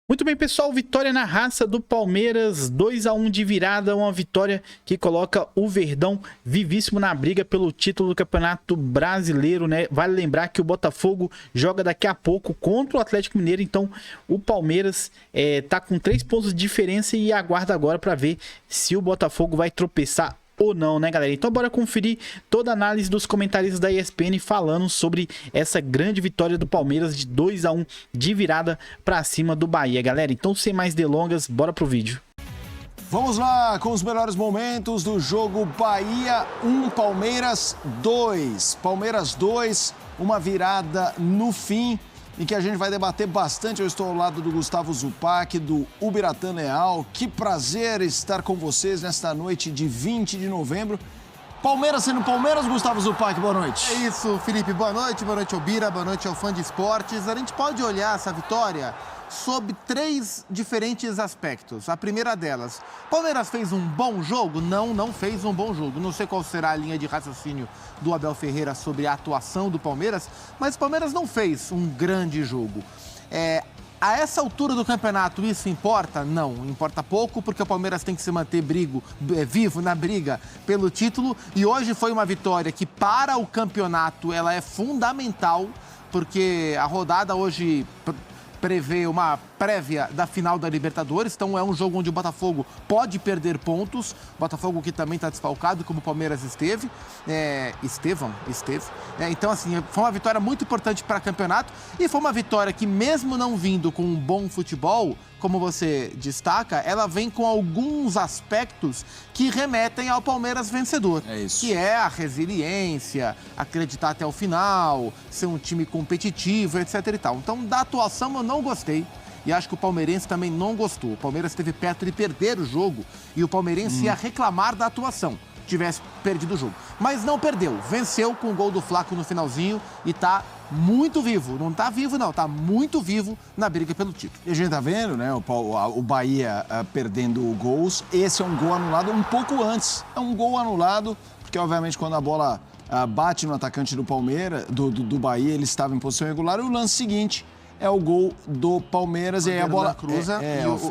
Muito bem, pessoal, vitória na raça do Palmeiras, 2-1 de virada, uma vitória que coloca o Verdão vivíssimo na briga pelo título do Campeonato Brasileiro, né? Vale lembrar que o Botafogo joga daqui a pouco contra o Atlético Mineiro, então o Palmeiras tá com 3 pontos de diferença e aguarda agora para ver se o Botafogo vai tropeçar ou não, né, galera? Então bora conferir toda a análise dos comentaristas da ESPN falando sobre essa grande vitória do Palmeiras de 2-1 de virada pra cima do Bahia, galera. Então, sem mais delongas, bora pro vídeo. Vamos lá com os melhores momentos do jogo Bahia 1, Palmeiras 2. Palmeiras 2, uma virada no fim em que a gente vai debater bastante. Eu estou ao lado do Gustavo Zupac, do Ubiratã Leal. Que prazer estar com vocês nesta noite de 20 de novembro. Palmeiras sendo Palmeiras, Gustavo Zupac, boa noite. É isso, Felipe, boa noite ao Bira, boa noite ao fã de esportes. A gente pode olhar essa vitória sob 3 diferentes aspectos. A primeira delas, Palmeiras fez um bom jogo? Não fez um bom jogo. Não sei qual será a linha de raciocínio do Abel Ferreira sobre a atuação do Palmeiras, mas o Palmeiras não fez um grande jogo. A essa altura do campeonato, isso importa? Não, importa pouco, porque o Palmeiras tem que se manter vivo na briga pelo título. E hoje foi uma vitória que, para o campeonato, ela é fundamental, porque a rodada hoje prevê uma prévia da final da Libertadores, então é um jogo onde o Botafogo pode perder pontos, Botafogo que também está desfalcado, como o Palmeiras esteve. Então, assim, foi uma vitória muito importante para o campeonato e foi uma vitória que, mesmo não vindo com um bom futebol, como você destaca, ela vem com alguns aspectos que remetem ao Palmeiras vencedor. É isso. Que é a resiliência, acreditar até o final, ser um time competitivo, etc e tal. Então, da atuação eu não gostei. E acho que o palmeirense também não gostou. O Palmeiras esteve perto de perder o jogo e o palmeirense ia reclamar da atuação, tivesse perdido o jogo. Mas não perdeu, venceu com o gol do Flaco no finalzinho e tá muito vivo. Não tá vivo não, tá muito vivo na briga pelo título. E a gente tá vendo, né, o Bahia perdendo gols. Esse é um gol anulado um pouco antes. É um gol anulado, porque obviamente quando a bola bate no atacante do Palmeiras, do Bahia, ele estava em posição irregular. E o lance seguinte é o gol do Palmeiras e aí a bola cruza.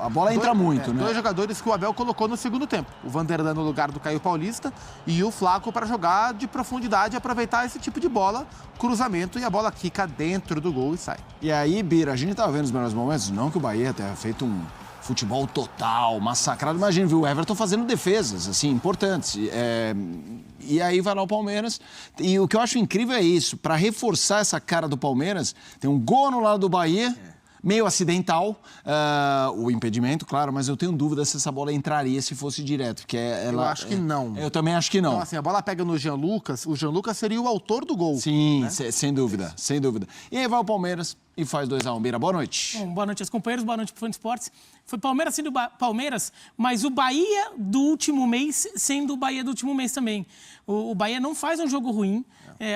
A bola entra muito, né? 2 jogadores que o Abel colocou no segundo tempo. O Vanderlan no lugar do Caio Paulista e o Flaco para jogar de profundidade e aproveitar esse tipo de bola, cruzamento, e a bola quica dentro do gol e sai. E aí, Bira, a gente tava vendo os melhores momentos, não que o Bahia tenha feito um futebol total, massacrado. Imagina, viu, o Everton fazendo defesas, assim, importantes. E aí vai lá o Palmeiras. E o que eu acho incrível é isso. Para reforçar essa cara do Palmeiras, tem um gol no lado do Bahia, meio acidental, o impedimento, claro, mas eu tenho dúvida se essa bola entraria se fosse direto. Porque eu acho que não. Eu também acho que não. Então, assim, a bola pega no Jean Lucas, o Jean Lucas seria o autor do gol. Sim, né? Sem dúvida, sem dúvida. E aí vai o Palmeiras e faz 2-1. Bira, boa noite. Bom, boa noite aos companheiros, boa noite para o Fã de Esportes. Foi Palmeiras sendo Palmeiras, mas o Bahia do último mês sendo o Bahia do último mês também. O Bahia não faz um jogo ruim.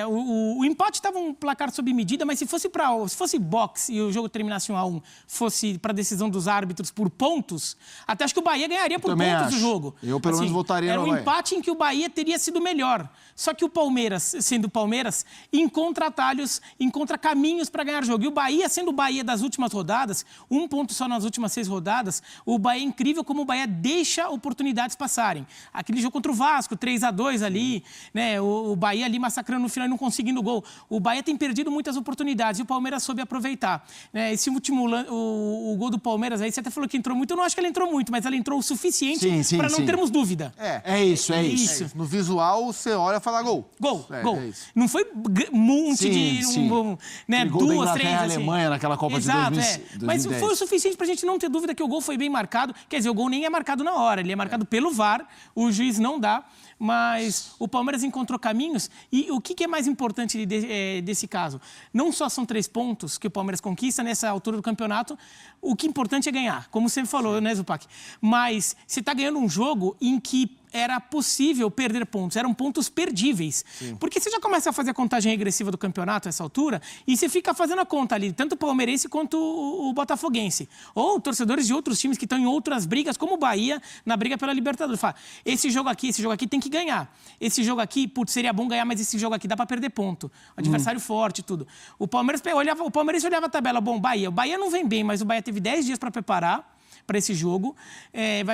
O empate estava um placar sob medida, mas se fosse boxe e o jogo terminasse 1-1, fosse para decisão dos árbitros por pontos, até acho que o Bahia ganharia por pontos o jogo. Eu, pelo menos, votaria no Bahia. Era um empate em que o Bahia teria sido melhor. Só que o Palmeiras, sendo Palmeiras, encontra atalhos, encontra caminhos para ganhar o jogo. E o Bahia, sendo o Bahia das últimas rodadas, 1 ponto só nas últimas 6 rodadas, o Bahia é incrível como o Bahia deixa oportunidades passarem. Aquele jogo contra o Vasco, 3-2 ali, né? O Bahia ali massacrando no final e não conseguindo gol. O Bahia tem perdido muitas oportunidades e o Palmeiras soube aproveitar. Esse último, o gol do Palmeiras, aí você até falou que entrou muito. Eu não acho que ele entrou muito, mas ele entrou o suficiente para não termos dúvida. É isso. No visual, você olha e fala gol. Gol. É isso. Não foi monte de... Né, 2, 3, assim. Alemanha naquela Copa Exato, de 2010. Mas foi o suficiente pra gente não ter dúvida que o gol foi bem marcado. Quer dizer, o gol nem é marcado na hora, ele é marcado pelo VAR, o juiz não dá. Mas o Palmeiras encontrou caminhos e o que é mais importante desse caso? Não só são 3 pontos que o Palmeiras conquista nessa altura do campeonato, o que é importante é ganhar, como você falou, né, Zupac? Mas você está ganhando um jogo em que era possível perder pontos, eram pontos perdíveis. Porque você já começa a fazer a contagem regressiva do campeonato a essa altura e você fica fazendo a conta ali, tanto o palmeirense quanto o botafoguense. Ou torcedores de outros times que estão em outras brigas, como o Bahia, na briga pela Libertadores. Fala, esse jogo aqui tem que ganhar. Esse jogo aqui, putz, seria bom ganhar, mas esse jogo aqui dá pra perder ponto. Adversário forte e tudo. O palmeirense olhava a tabela, bom, o Bahia não vem bem, mas o Bahia teve 10 dias para preparar para esse jogo,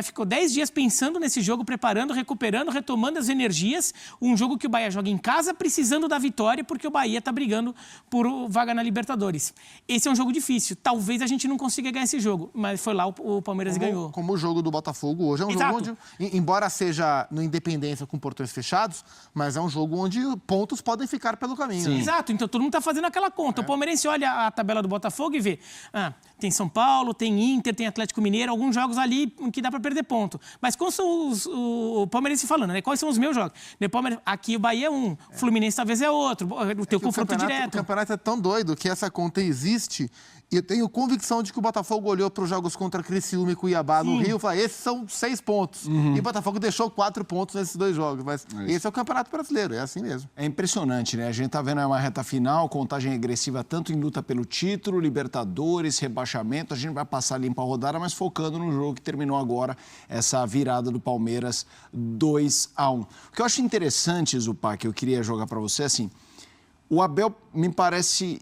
ficou 10 dias pensando nesse jogo, preparando, recuperando, retomando as energias, um jogo que o Bahia joga em casa, precisando da vitória, porque o Bahia está brigando por vaga na Libertadores. Esse é um jogo difícil, talvez a gente não consiga ganhar esse jogo, mas foi lá o Palmeiras ganhou. Como o jogo do Botafogo hoje, é um jogo onde, embora seja no Independência com portões fechados, mas é um jogo onde pontos podem ficar pelo caminho. Né? Exato, então todo mundo está fazendo aquela conta. O palmeirense olha a tabela do Botafogo e vê, tem São Paulo, tem Inter, tem Atlético Mineiro, alguns jogos ali que dá para perder ponto. Mas quais são o palmeirense falando, né? Quais são os meus jogos? Aqui o Bahia é um, o Fluminense talvez é outro, o teu confronto direto. O campeonato é tão doido que essa conta existe e eu tenho convicção de que o Botafogo olhou para os jogos contra Criciúma e Cuiabá no Rio e falou, esses são 6 pontos. E o Botafogo deixou 4 pontos nesses 2 jogos. Mas esse é o Campeonato Brasileiro, é assim mesmo. É impressionante, né? A gente tá vendo uma reta final, contagem regressiva tanto em luta pelo título, Libertadores, rebaixamento. A gente vai passar limpa a rodada, mas focando no jogo que terminou agora, essa virada do Palmeiras 2-1. O que eu acho interessante, Zupá, que eu queria jogar para você, assim, o Abel me parece...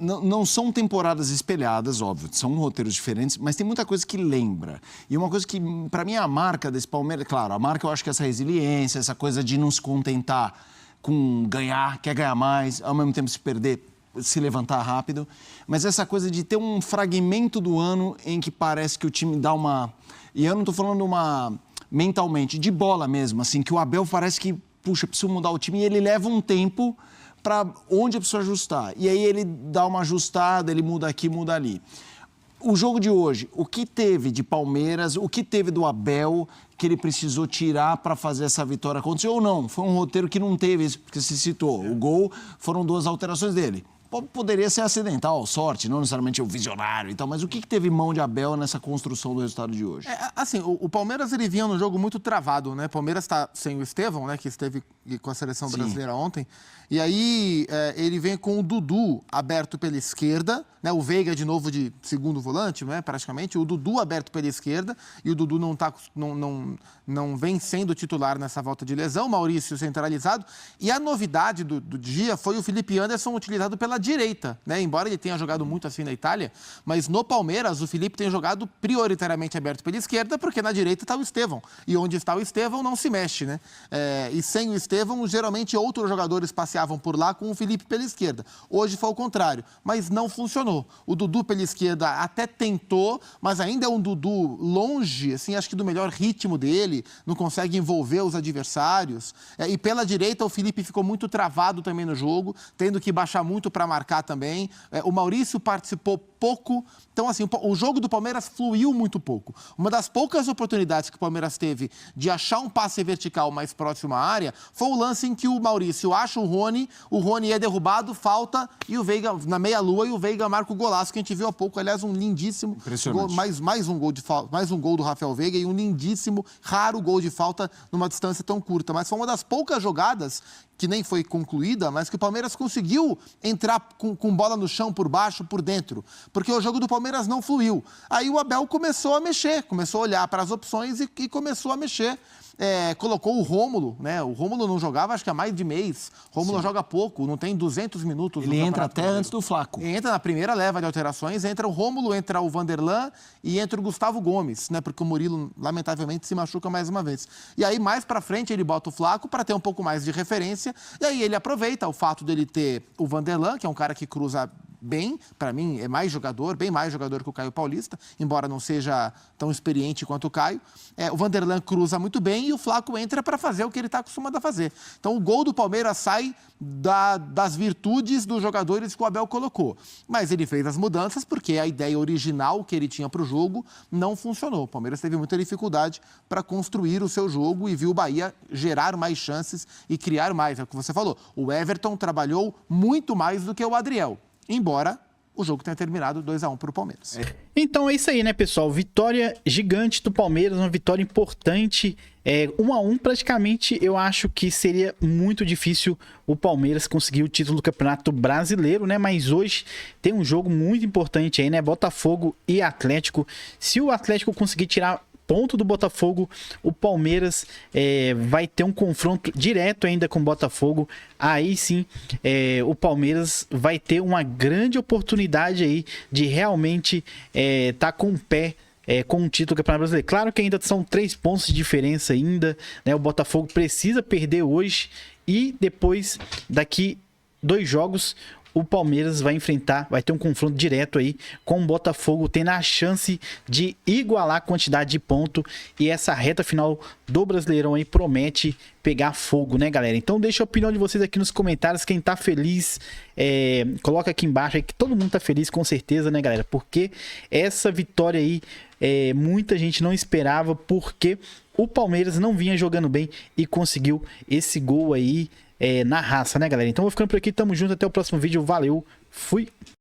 Não são temporadas espelhadas, óbvio, são roteiros diferentes, mas tem muita coisa que lembra. E uma coisa que, para mim, é a marca desse Palmeiras... Claro, a marca eu acho que é essa resiliência, essa coisa de não se contentar com ganhar, quer ganhar mais, ao mesmo tempo se perder, se levantar rápido. Mas essa coisa de ter um fragmento do ano em que parece que o time dá uma... E eu não estou falando mentalmente, de bola mesmo, assim, que o Abel parece que, puxa, preciso mudar o time e ele leva um tempo... para onde eu preciso ajustar. E aí ele dá uma ajustada, ele muda aqui, muda ali. O jogo de hoje, o que teve de Palmeiras, o que teve do Abel que ele precisou tirar para fazer essa vitória acontecer ou não? Foi um roteiro que não teve isso, porque se citou. O gol foram 2 alterações dele. Poderia ser acidental, sorte, não necessariamente o visionário e tal, mas o que teve mão de Abel nessa construção do resultado de hoje? Assim, o Palmeiras ele vinha num jogo muito travado, né? O Palmeiras está sem o Estevão, né? Que esteve com a seleção brasileira ontem. E aí ele vem com o Dudu aberto pela esquerda, né? O Veiga de novo de segundo volante, né? Praticamente. O Dudu aberto pela esquerda e o Dudu não vem sendo titular nessa volta de lesão. O Maurício centralizado. E a novidade do dia foi o Felipe Anderson utilizado pela direita, né? Embora ele tenha jogado muito assim na Itália, mas no Palmeiras o Felipe tem jogado prioritariamente aberto pela esquerda, porque na direita está o Estevão. E onde está o Estevão não se mexe, né? E sem o Estevão, geralmente outros jogadores passeavam por lá com o Felipe pela esquerda. Hoje foi o contrário, mas não funcionou. O Dudu pela esquerda até tentou, mas ainda é um Dudu longe, assim, acho que do melhor ritmo dele, não consegue envolver os adversários. E pela direita o Felipe ficou muito travado também no jogo, tendo que baixar muito para marcar também. O Maurício participou pouco. Então, assim, o jogo do Palmeiras fluiu muito pouco. Uma das poucas oportunidades que o Palmeiras teve de achar um passe vertical mais próximo à área foi o lance em que o Maurício acha o Rony é derrubado, falta, e o Veiga, na meia-lua, e o Veiga marca o golaço que a gente viu há pouco. Aliás, um lindíssimo gol, mais um gol de falta, mais um gol do Rafael Veiga e um lindíssimo, raro gol de falta numa distância tão curta. Mas foi uma das poucas jogadas que nem foi concluída, mas que o Palmeiras conseguiu entrar com bola no chão, por baixo, por dentro, porque o jogo do Palmeiras não fluiu. Aí o Abel começou a mexer, começou a olhar para as opções e começou a mexer. Colocou o Rômulo, né? O Rômulo não jogava, acho que há mais de mês. O Rômulo joga pouco, não tem 200 minutos. Ele entra até antes do Flaco. Entra na primeira leva de alterações, entra o Rômulo, entra o Vanderlan e entra o Gustavo Gomes, né? Porque o Murilo, lamentavelmente, se machuca mais uma vez. E aí, mais pra frente, ele bota o Flaco para ter um pouco mais de referência. E aí ele aproveita o fato dele ter o Vanderlan, que é um cara que cruza bem, para mim é mais jogador, bem mais jogador que o Caio Paulista, embora não seja tão experiente quanto o Caio. O Vanderlan cruza muito bem e o Flaco entra para fazer o que ele está acostumado a fazer. Então o gol do Palmeiras sai das virtudes dos jogadores que o Abel colocou. Mas ele fez as mudanças porque a ideia original que ele tinha para o jogo não funcionou. O Palmeiras teve muita dificuldade para construir o seu jogo e viu o Bahia gerar mais chances e criar mais. É o que você falou. O Everton trabalhou muito mais do que o Adriel. Embora o jogo tenha terminado 2-1 para o Palmeiras. Então é isso aí, né, pessoal? Vitória gigante do Palmeiras, uma vitória importante. 1-1, praticamente, eu acho que seria muito difícil o Palmeiras conseguir o título do Campeonato Brasileiro, né? Mas hoje tem um jogo muito importante aí, né? Botafogo e Atlético. Se o Atlético conseguir tirar ponto do Botafogo, o Palmeiras vai ter um confronto direto ainda com o Botafogo. Aí sim, o Palmeiras vai ter uma grande oportunidade aí de realmente tá com o pé com o título do Campeonato Brasileiro. Claro que ainda são 3 pontos de diferença ainda, né? O Botafogo precisa perder hoje e depois, daqui 2 jogos, o Palmeiras vai ter um confronto direto aí com o Botafogo, tendo a chance de igualar a quantidade de ponto, e essa reta final do Brasileirão aí promete pegar fogo, né, galera? Então deixa a opinião de vocês aqui nos comentários, quem tá feliz, coloca aqui embaixo aí, que todo mundo tá feliz com certeza, né, galera? Porque essa vitória aí, muita gente não esperava, porque o Palmeiras não vinha jogando bem e conseguiu esse gol aí na raça, né, galera? Então vou ficando por aqui, tamo junto, até o próximo vídeo, valeu, fui!